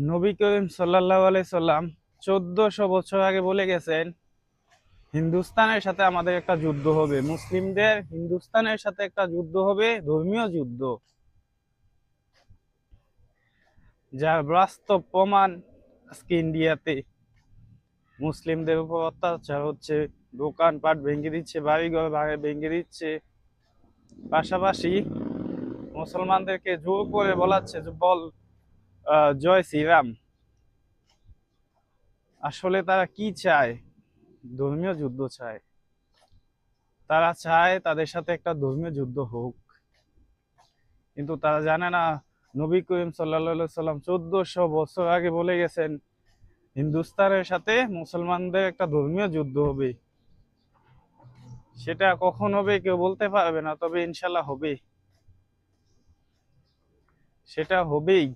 নবী করিম সাল্লাল্লাহু আলাইহি সাল্লাম 1400 বছর আগে বলে গেছেন হিন্দুস্তানের সাথে আমাদের একটা যুদ্ধ হবে, মুসলিমদের হিন্দুস্তানের সাথে একটা যুদ্ধ হবে, ধর্মীয় যুদ্ধ। যার বাস্তব প্রমাণ আজকে ইন্ডিয়াতে মুসলিমদের উপর অত্যাচার হচ্ছে, দোকানপাট ভেঙে দিচ্ছে, বাড়িঘর ভেঙে দিচ্ছে, পাশাপাশি মুসলমানদেরকে জোর করে বলাচ্ছে যে বল জয় শ্রীরাম। আসলে তারা কি চায়? ধর্মীয় যুদ্ধ চায়। তারা চায় তাদের সাথে একটা ধর্মীয় যুদ্ধ হোক, কিন্তু তারা জানে না নবী করিম সাল্লাল্লাহু সাল্লাম 1400 বছর আগে বলে গেছেন হিন্দুস্তানের সাথে মুসলমানদের একটা ধর্মীয় যুদ্ধ হবে। সেটা কখন হবে কেউ বলতে পারবে না, তবে ইনশাল্লাহ হবে, সেটা হবেই।